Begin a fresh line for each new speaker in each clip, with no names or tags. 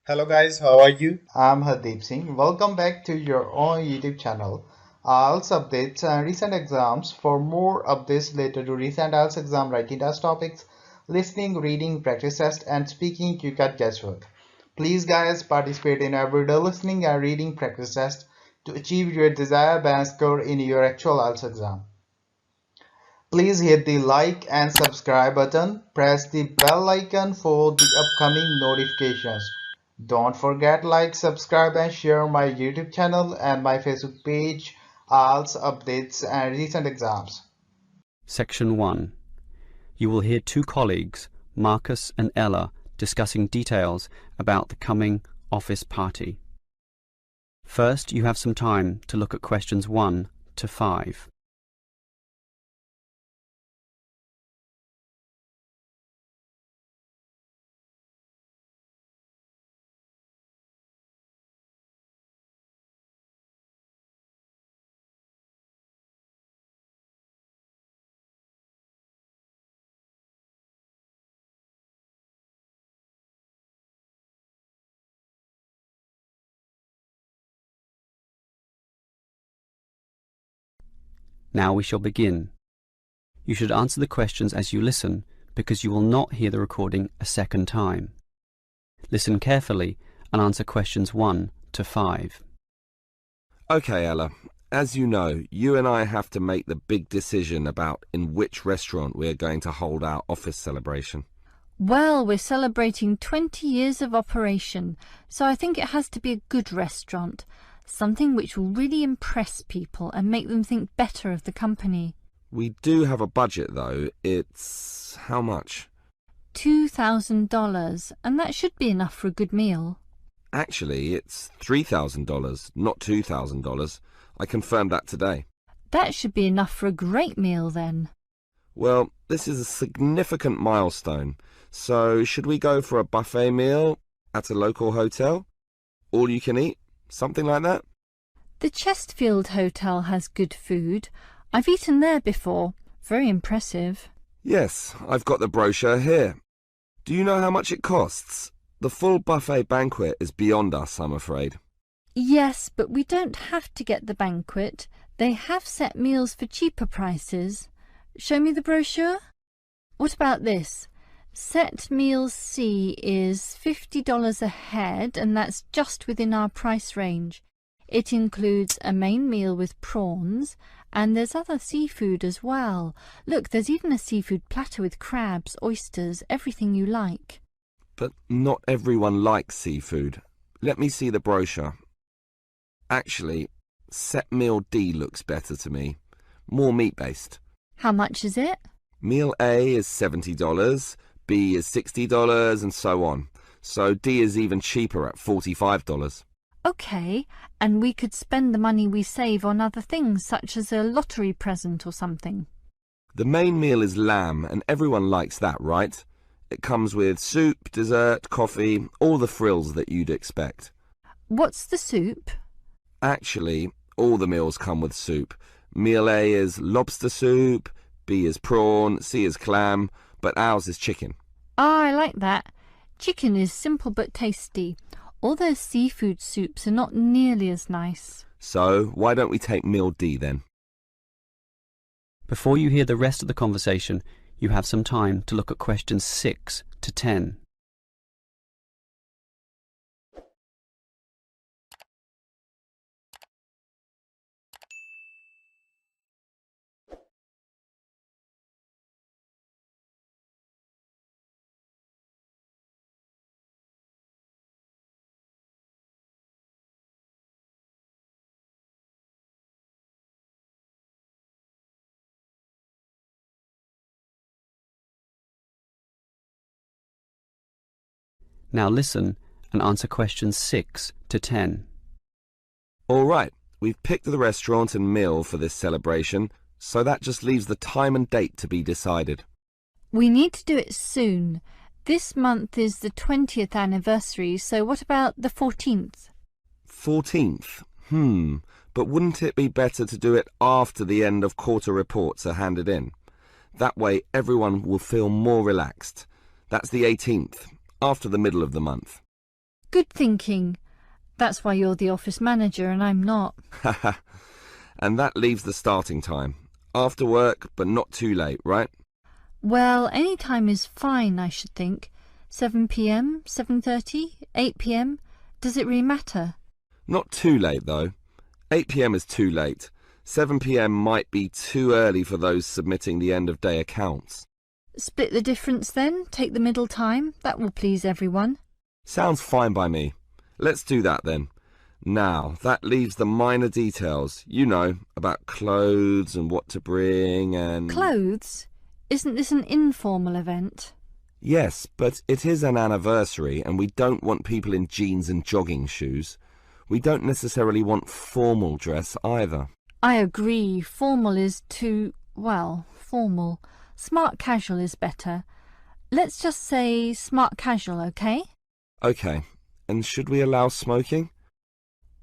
Hello guys, how are you?
I'm Hardeep Singh. Welcome back to your own YouTube channel. IELTS updates and recent exams. For more updates related to recent IELTS exam writing test topics, listening, reading, practice test, and speaking, you got guesswork. Please, guys, participate in everyday listening and reading practice test to achieve your desired band score in your actual IELTS exam. Please hit the like and subscribe button. Press the bell icon for the upcoming notifications. Don't forget like, subscribe and share my YouTube channel and my Facebook page, IELTS updates and recent exams.
Section 1. You will hear two colleagues, Marcus and Ella, discussing details about the coming office party. First, you have some time to look at questions 1 to 5. Now we shall begin. You should answer the questions as you listen, because you will not hear the recording a second time. Listen carefully and answer questions 1 to 5.
Okay, Ella. As you know, you and I have to make the big decision about in which restaurant we are going to hold our office celebration.
Well, we're celebrating 20 years of operation, so I think it has to be a good restaurant, something which will really impress people and make them think better of the company.
We do have a budget, though. It's how much?
$2,000, and that should be enough for a good meal.
Actually, it's $3,000, not $2,000. I confirmed that today.
That should be enough for a great meal then.
Well, this is a significant milestone. So, should we go for a buffet meal at a local hotel? All you can eat? Something like that?
The Chesterfield Hotel has good food. I've eaten there before. Very impressive.
Yes, I've got the brochure here. Do you know how much it costs? The full buffet banquet is beyond us, I'm afraid.
Yes, but we don't have to get the banquet. They have set meals for cheaper prices. Show me the brochure. What about this? Set meals C is $50 a head, and that's just within our price range. It includes a main meal with prawns, and there's other seafood as well. Look, there's even a seafood platter with crabs, oysters, everything you like.
But not everyone likes seafood. Let me see the brochure. Actually, set meal D looks better to me. More meat-based.
How much is it?
Meal A is $70, B is $60, and so on. So D is even cheaper at $45.
OK, and we could spend the money we save on other things, such as a lottery present or something.
The main meal is lamb, and everyone likes that, right? It comes with soup, dessert, coffee, all the frills that you'd expect.
What's the soup?
Actually, all the meals come with soup. Meal A is lobster soup, B is prawn, C is clam, but ours is chicken.
Ah, I like that. Chicken is simple but tasty. All those seafood soups are not nearly as nice.
So, why don't we take meal D then?
Before you hear the rest of the conversation, you have some time to look at questions 6 to 10. Now listen and answer questions 6 to 10.
All right, we've picked the restaurant and meal for this celebration, so that just leaves the time and date to be decided.
We need to do it soon. This month is the 20th anniversary, so what about the 14th?
14th? But wouldn't it be better to do it after the end of quarter reports are handed in? That way everyone will feel more relaxed. That's the 18th, after the middle of the month.
Good thinking. That's why you're the office manager and I'm not.
And that leaves the starting time. After work, but not too late, right?
Well, any time is fine, I should think. 7 p.m, 7:30, 8 p.m. Does it really matter?
Not too late, though. 8 p.m. is too late. 7 p.m. might be too early for those submitting the end-of-day accounts.
Split the difference then, take the middle time. That will please everyone.
Sounds fine by me. Let's do that then. Now, that leaves the minor details, you know, about clothes and what to bring and...
Clothes? Isn't this an informal event?
Yes, but it is an anniversary and we don't want people in jeans and jogging shoes. We don't necessarily want formal dress either.
I agree. Formal is too, well, formal. Smart casual is better. Let's just say smart casual, okay?
Okay. And should we allow smoking?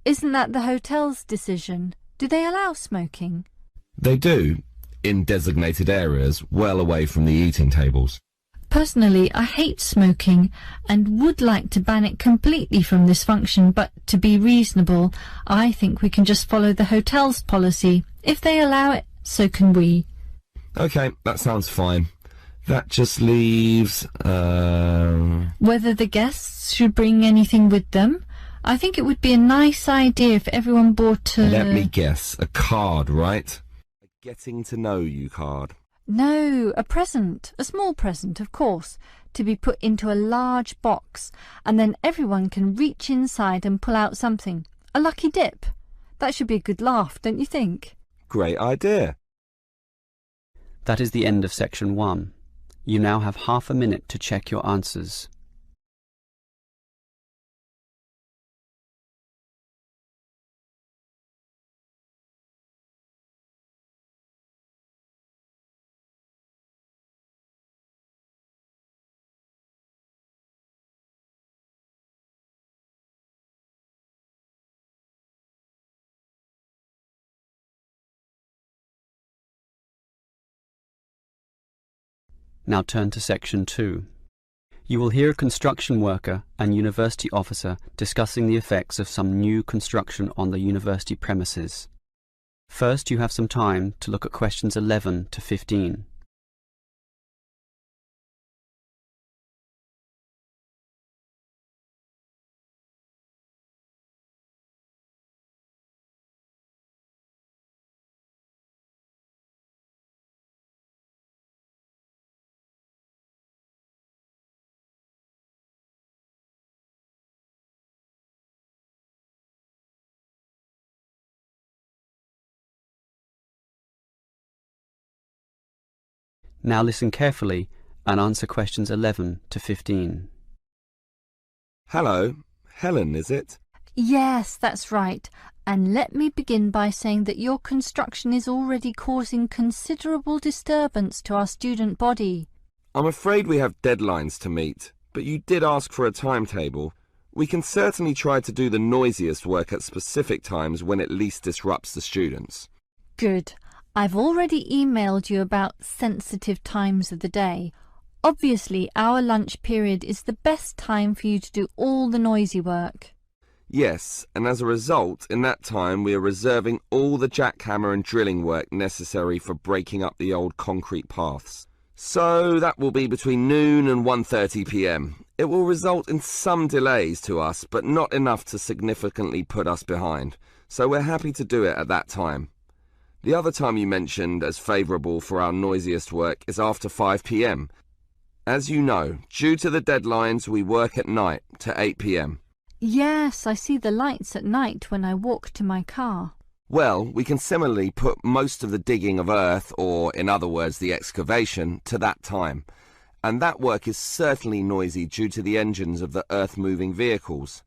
Isn't that the hotel's decision? Do they allow smoking?
They do, in designated areas, well away from the eating tables.
Personally, I hate smoking and would like to ban it completely from this function, but to be reasonable, I think we can just follow the hotel's policy. If they allow it, so can we.
Okay, that sounds fine. That just leaves...
Whether the guests should bring anything with them? I think it would be a nice idea if everyone bought a...
Let me guess, a card, right? A getting to know you card.
No, a present, a small present, of course, to be put into a large box, and then everyone can reach inside and pull out something. A lucky dip. That should be a good laugh, don't you think?
Great idea.
That is the end of section 1. You now have half a minute to check your answers. Now turn to section 2. You will hear a construction worker and university officer discussing the effects of some new construction on the university premises. First, you have some time to look at questions 11 to 15. Now listen carefully and answer questions 11 to 15.
Hello, Helen, is it?
Yes, that's right. And let me begin by saying that your construction is already causing considerable disturbance to our student body.
I'm afraid we have deadlines to meet, but you did ask for a timetable. We can certainly try to do the noisiest work at specific times when it least disrupts the students.
Good. I've already emailed you about sensitive times of the day. Obviously, our lunch period is the best time for you to do all the noisy work.
Yes, and as a result, in that time we are reserving all the jackhammer and drilling work necessary for breaking up the old concrete paths. So that will be between noon and 1:30 p.m. It will result in some delays to us, but not enough to significantly put us behind. So we're happy to do it at that time. The other time you mentioned as favourable for our noisiest work is after 5 p.m. As you know, due to the deadlines, we work at night to 8 p.m.
Yes, I see the lights at night when I walk to my car.
Well, we can similarly put most of the digging of earth, or in other words the excavation, to that time. And that work is certainly noisy due to the engines of the earth-moving vehicles.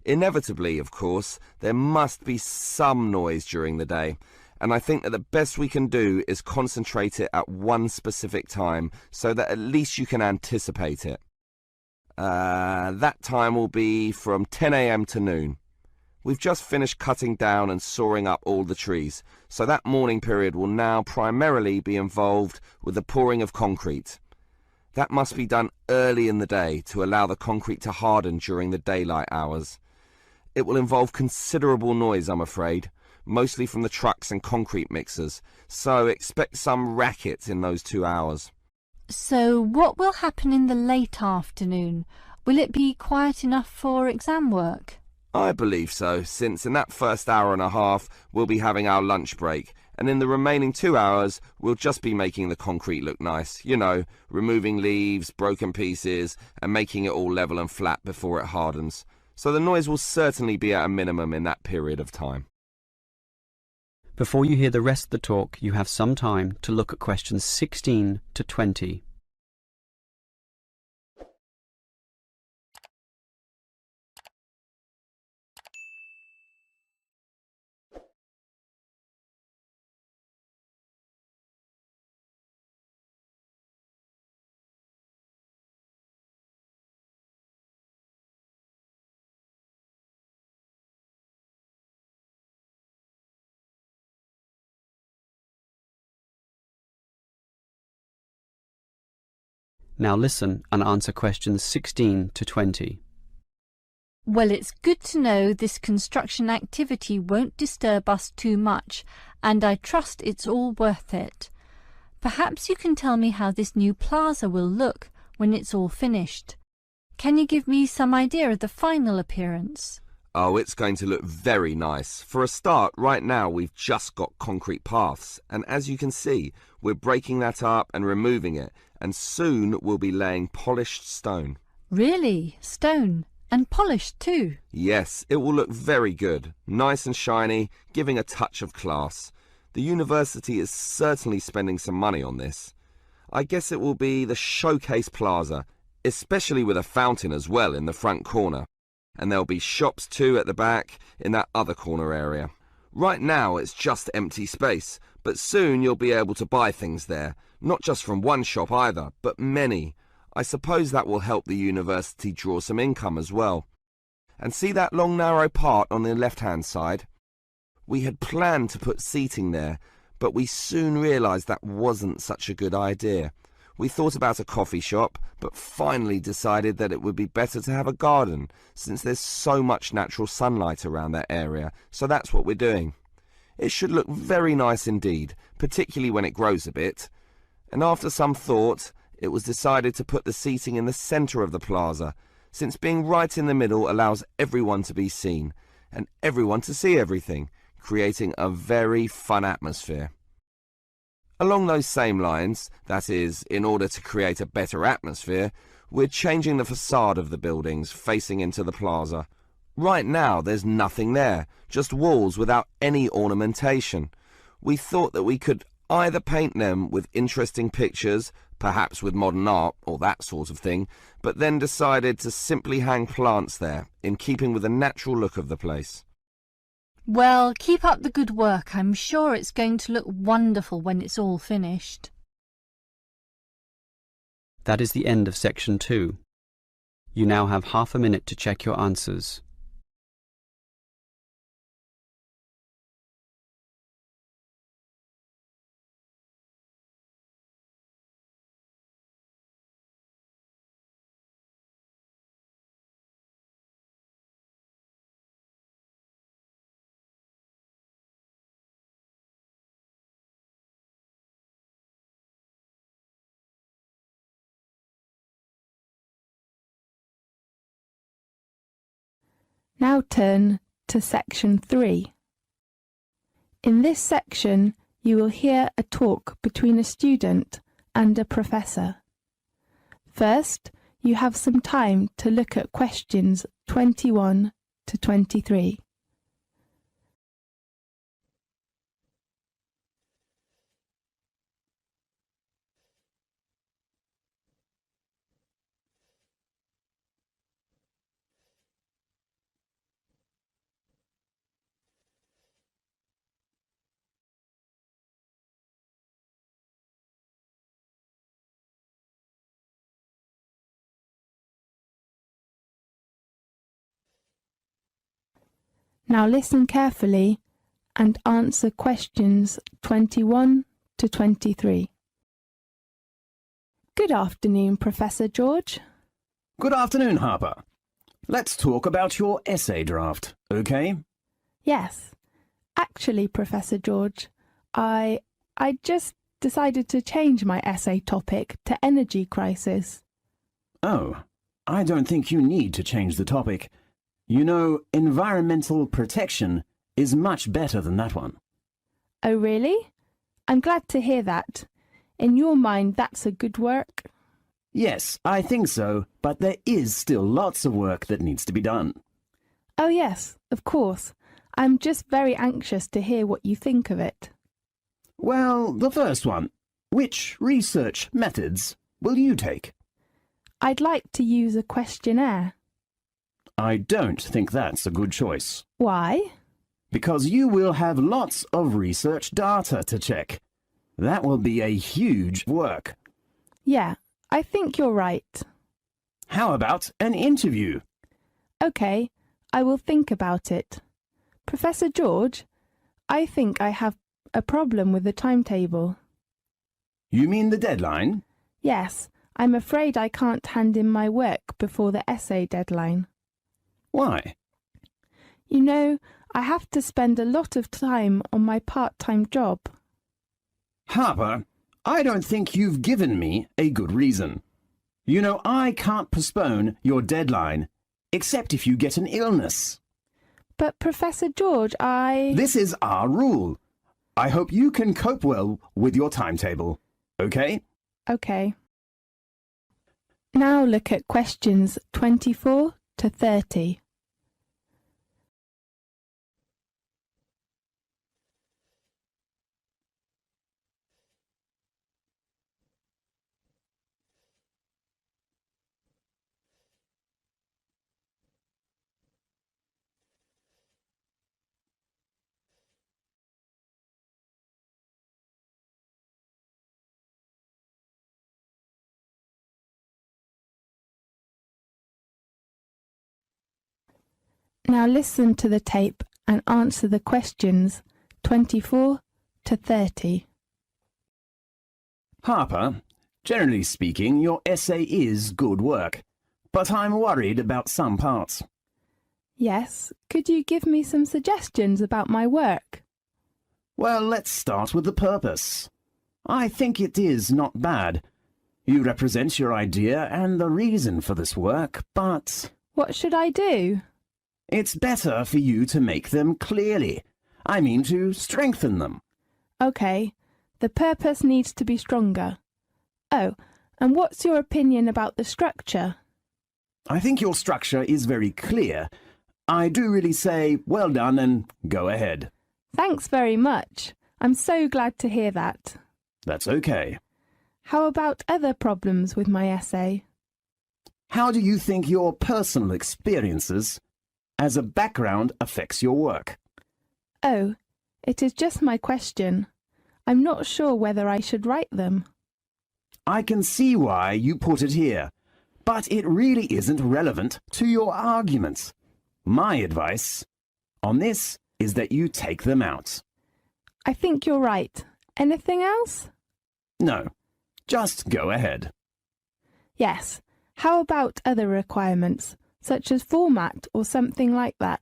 Inevitably, of course, there must be some noise during the day, and I think that the best we can do is concentrate it at one specific time so that at least you can anticipate it. That time will be from 10 a.m. to noon. We've just finished cutting down and sawing up all the trees, so that morning period will now primarily be involved with the pouring of concrete. That must be done early in the day to allow the concrete to harden during the daylight hours. It will involve considerable noise, I'm afraid, mostly from the trucks and concrete mixers, so expect some racket in those 2 hours.
So what will happen in the late afternoon? Will it be quiet enough for exam work?
I believe so, since in that first hour and a half we'll be having our lunch break, and in the remaining 2 hours we'll just be making the concrete look nice, you know, removing leaves, broken pieces, and making it all level and flat before it hardens. So the noise will certainly be at a minimum in that period of time.
Before you hear the rest of the talk, you have some time to look at questions 16 to 20. Now listen and answer questions 16 to 20.
Well, it's good to know this construction activity won't disturb us too much, and I trust it's all worth it. Perhaps you can tell me how this new plaza will look when it's all finished. Can you give me some idea of the final appearance?
Oh, it's going to look very nice. For a start, right now we've just got concrete paths, and as you can see, we're breaking that up and removing it, and soon we'll be laying polished stone.
Really? Stone? And polished too?
Yes, it will look very good, nice and shiny, giving a touch of class. The university is certainly spending some money on this. I guess it will be the showcase plaza, especially with a fountain as well in the front corner. And there'll be shops too at the back in that other corner area. Right now it's just empty space, but soon you'll be able to buy things there, not just from one shop either, but many. I suppose that will help the university draw some income as well. And see that long narrow part on the left-hand side? We had planned to put seating there, but we soon realised that wasn't such a good idea. We thought about a coffee shop, but finally decided that it would be better to have a garden, since there's so much natural sunlight around that area, so that's what we're doing. It should look very nice indeed, particularly when it grows a bit. And after some thought, it was decided to put the seating in the centre of the plaza, since being right in the middle allows everyone to be seen, and everyone to see everything, creating a very fun atmosphere. Along those same lines, that is, in order to create a better atmosphere, we're changing the facade of the buildings facing into the plaza. Right now there's nothing there, just walls without any ornamentation. We thought that we could either paint them with interesting pictures, perhaps with modern art or that sort of thing, but then decided to simply hang plants there, in keeping with the natural look of the place.
Well, keep up the good work. I'm sure it's going to look wonderful when it's all finished.
That is the end of section 2. You now have half a minute to check your answers.
Now turn to section 3. In this section, you will hear a talk between a student and a professor. First, you have some time to look at questions 21 to 23. Now listen carefully and answer questions 21 to 23. Good afternoon, Professor George.
Good afternoon, Harper. Let's talk about your essay draft, okay?
Yes. Actually, Professor George, I just decided to change my essay topic to energy crisis.
Oh, I don't think you need to change the topic. You know, environmental protection is much better than that one.
Oh, really? I'm glad to hear that. In your mind, that's a good work?
Yes, I think so, but there is still lots of work that needs to be done.
Oh, yes, of course. I'm just very anxious to hear what you think of it.
Well, the first one. Which research methods will you take?
I'd like to use a questionnaire.
I don't think that's a good choice.
Why?
Because you will have lots of research data to check. That will be a huge work.
Yeah, I think you're right.
How about an interview?
OK, I will think about it. Professor George, I think I have a problem with the timetable.
You mean the deadline?
Yes, I'm afraid I can't hand in my work before the essay deadline.
Why?
You know, I have to spend a lot of time on my part-time job.
Harper, I don't think you've given me a good reason. You know, I can't postpone your deadline, except if you get an illness.
But Professor George,
This is our rule. I hope you can cope well with your timetable, okay?
OK. Now look at questions 24 to 30. Now listen to the tape and answer the questions 24 to 30.
Harper, generally speaking, your essay is good work, but I'm worried about some parts.
Yes, could you give me some suggestions about my work?
Well, let's start with the purpose. I think it is not bad. You represent your idea and the reason for this work, but
What should I do?
it's better for you to make them clearly. I mean to strengthen them.
OK, the purpose needs to be stronger. Oh, and what's your opinion about the structure?
I think your structure is very clear. I do really say well done and go ahead.
Thanks very much. I'm so glad to hear that.
That's okay.
How about other problems with my essay?
How do you think your personal experiences as a background affects your work?
Oh, it is just my question. I'm not sure whether I should write them.
I can see why you put it here, but it really isn't relevant to your arguments. My advice on this is that you take them out.
I think you're right. Anything else?
No, just go ahead.
Yes. How about other requirements, such as format or something like that?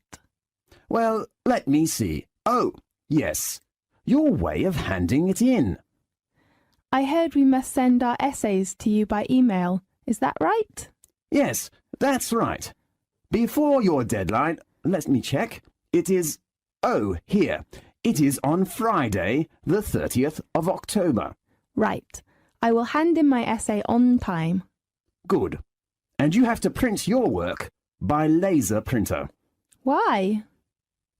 Well, let me see. Oh, yes, your way of handing it in.
I heard we must send our essays to you by email. Is that right?
Yes, that's right. Before your deadline, let me check. It is, here. It is on Friday, the 30th of October.
Right. I will hand in my essay on time.
Good. And you have to print your work by laser printer.
Why?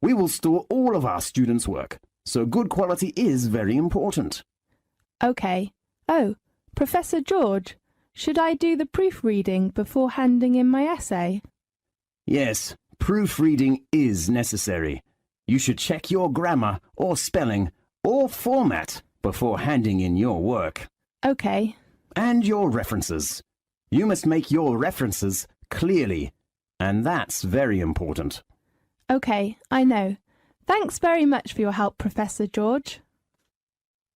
We will store all of our students' work, so good quality is very important.
OK. Oh, Professor George, should I do the proofreading before handing in my essay?
Yes, proofreading is necessary. You should check your grammar or spelling or format before handing in your work.
OK.
And your references. You must make your references clearly, and that's very important.
OK, I know. Thanks very much for your help, Professor George.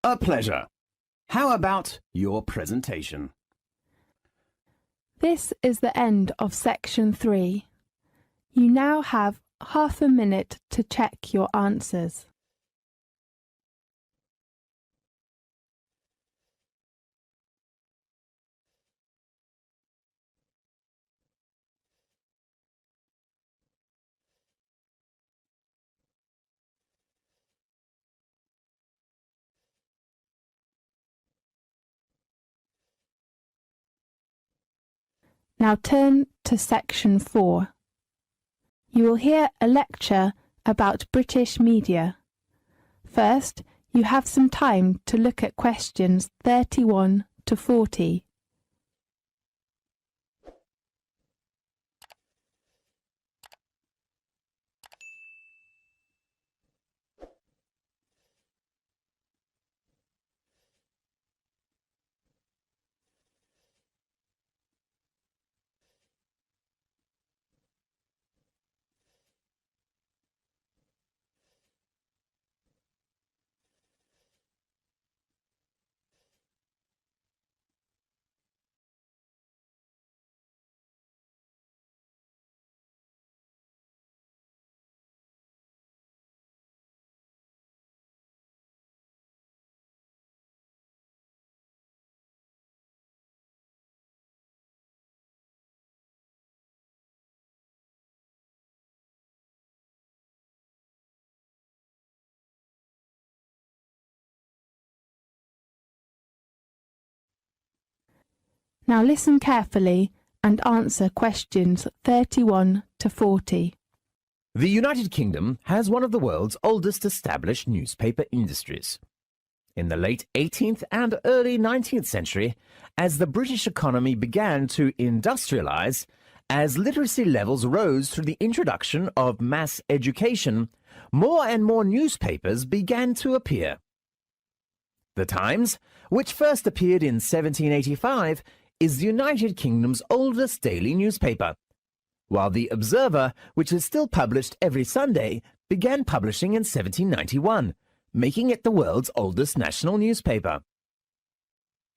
A pleasure. How about your presentation?
This is the end of section 3. You now have half a minute to check your answers. Now turn to section 4. You will hear a lecture about British media. First, you have some time to look at questions 31 to 40. Now listen carefully and answer questions 31 to 40.
The United Kingdom has one of the world's oldest established newspaper industries. In the late 18th and early 19th century, as the British economy began to industrialise, as literacy levels rose through the introduction of mass education, more and more newspapers began to appear. The Times, which first appeared in 1785, is the United Kingdom's oldest daily newspaper, while the Observer, which is still published every Sunday, began publishing in 1791, making it the world's oldest national newspaper.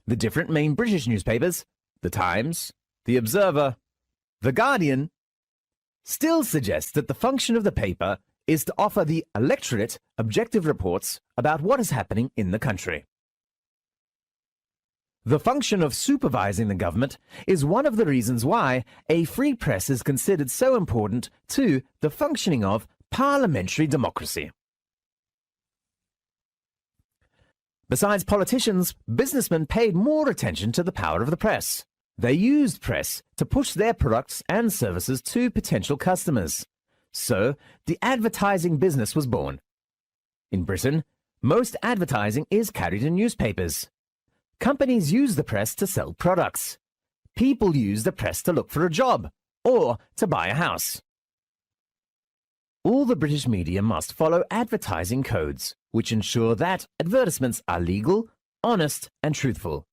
The different main British newspapers, the Times, the Observer, the Guardian, still suggest that the function of the paper is to offer the electorate objective reports about what is happening in the country. The function of supervising the government is one of the reasons why a free press is considered so important to the functioning of parliamentary democracy. Besides politicians, businessmen paid more attention to the power of the press. They used press to push their products and services to potential customers. So, the advertising business was born. In Britain, most advertising is carried in newspapers. Companies use the press to sell products. People use the press to look for a job or to buy a house. All the British media must follow advertising codes, which ensure that advertisements are legal, honest, and truthful,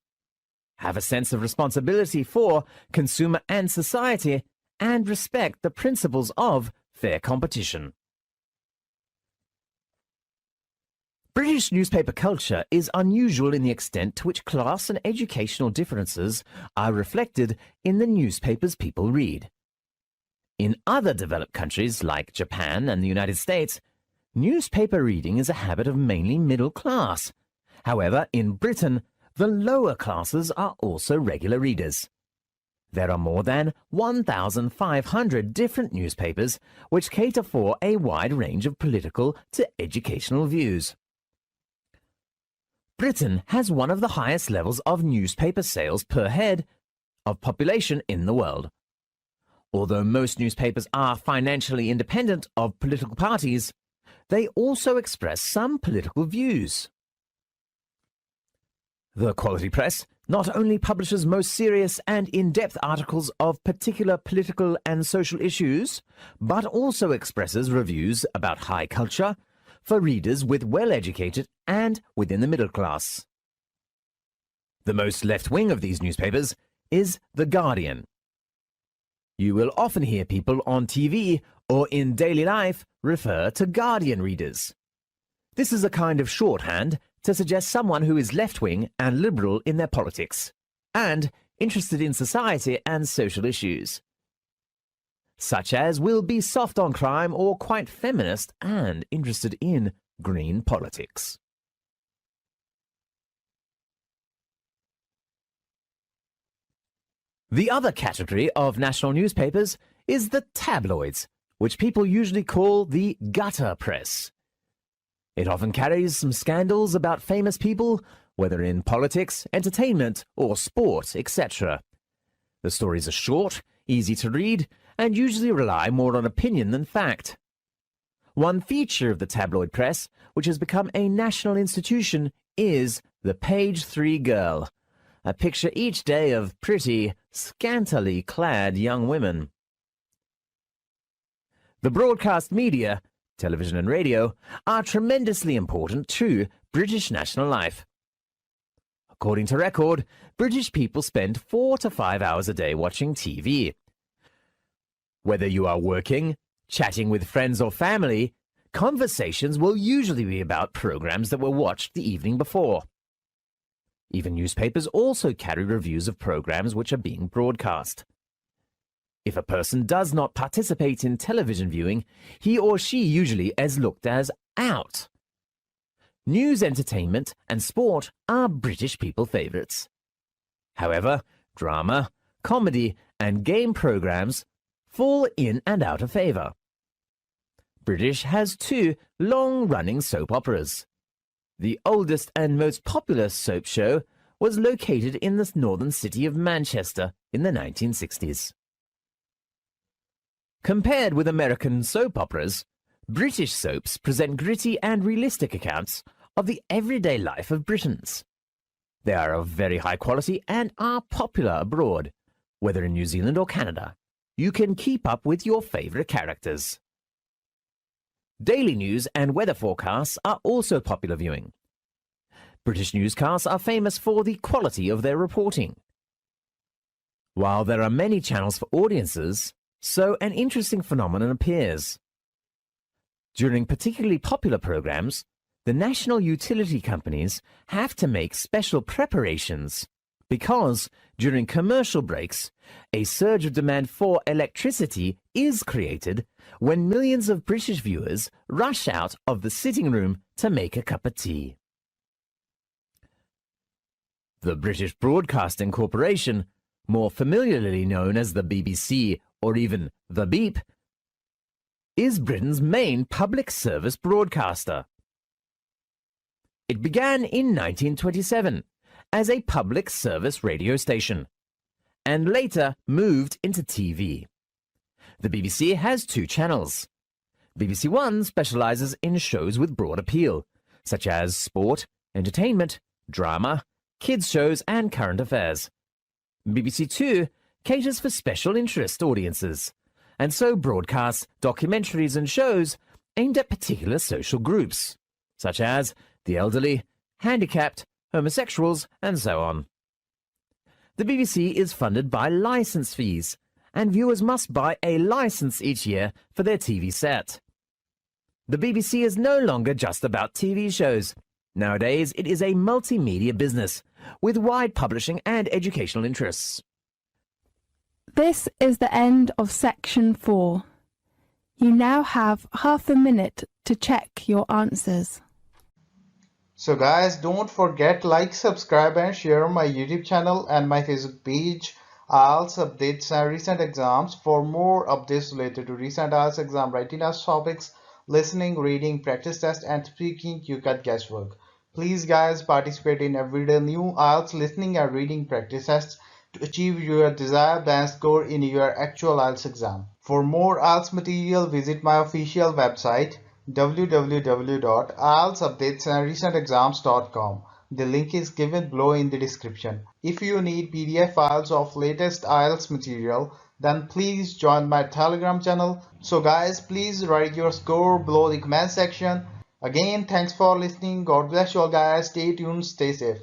have a sense of responsibility for consumer and society, and respect the principles of fair competition. British newspaper culture is unusual in the extent to which class and educational differences are reflected in the newspapers people read. In other developed countries like Japan and the United States, newspaper reading is a habit of mainly middle class. However, in Britain, the lower classes are also regular readers. There are more than 1,500 different newspapers which cater for a wide range of political to educational views. Britain has one of the highest levels of newspaper sales per head of population in the world. Although most newspapers are financially independent of political parties, they also express some political views. The quality press not only publishes most serious and in-depth articles of particular political and social issues, but also expresses reviews about high culture, for readers with well-educated and within the middle class. The most left-wing of these newspapers is The Guardian. You will often hear people on TV or in daily life refer to Guardian readers. This is a kind of shorthand to suggest someone who is left-wing and liberal in their politics, and interested in society and social issues, such as will be soft on crime or quite feminist and interested in green politics. The other category of national newspapers is the tabloids, which people usually call the gutter press. It often carries some scandals about famous people, whether in politics, entertainment, or sport, etc. The stories are short, easy to read, and usually rely more on opinion than fact. One feature of the tabloid press, which has become a national institution, is the page 3 girl, a picture each day of pretty, scantily clad young women. The broadcast media, television and radio, are tremendously important to British national life. According to Record, British people spend 4 to 5 hours a day watching TV. Whether you are working, chatting with friends or family, conversations will usually be about programs that were watched the evening before. Even newspapers also carry reviews of programs which are being broadcast. If a person does not participate in television viewing, he or she usually is looked as out. News, entertainment, and sport are British people favourites. However, drama, comedy, and game programs fall in and out of favour. British has 2 long-running soap operas. The oldest and most popular soap show was located in the northern city of Manchester in the 1960s. Compared with American soap operas, British soaps present gritty and realistic accounts of the everyday life of Britons. They are of very high quality and are popular abroad, whether in New Zealand or Canada. You can keep up with your favourite characters. Daily news and weather forecasts are also popular viewing. British newscasts are famous for the quality of their reporting. While there are many channels for audiences, so an interesting phenomenon appears. During particularly popular programs, the national utility companies have to make special preparations because during commercial breaks, a surge of demand for electricity is created when millions of British viewers rush out of the sitting room to make a cup of tea. The British Broadcasting Corporation, more familiarly known as the BBC or even the Beep, is Britain's main public service broadcaster. It began in 1927 as a public service radio station, and later moved into TV. The BBC has 2 channels. BBC One specialises in shows with broad appeal, such as sport, entertainment, drama, kids shows and current affairs. BBC Two caters for special interest audiences, and so broadcasts documentaries and shows aimed at particular social groups, such as the elderly, handicapped, homosexuals, and so on. The BBC is funded by licence fees, and viewers must buy a licence each year for their TV set. The BBC is no longer just about TV shows. Nowadays, it is a multimedia business with wide publishing and educational interests.
This is the end of section 4. You now have half a minute to check your answers.
So guys, don't forget like, subscribe and share my YouTube channel and my Facebook page, IELTS updates and recent exams. For more updates related to recent IELTS exam writing test topics, listening, reading, practice test and speaking, you got guesswork. Please guys, participate in everyday new IELTS listening and reading practice tests to achieve your desired band score in your actual IELTS exam. For more IELTS material, visit my official website www.ieltsupdatesandrecentexams.com. The link is given below in the description. If you need PDF files of latest IELTS material, then please join my Telegram channel. So guys, please write your score below the comment section. Again, thanks for listening. God bless you all guys. Stay tuned, stay safe.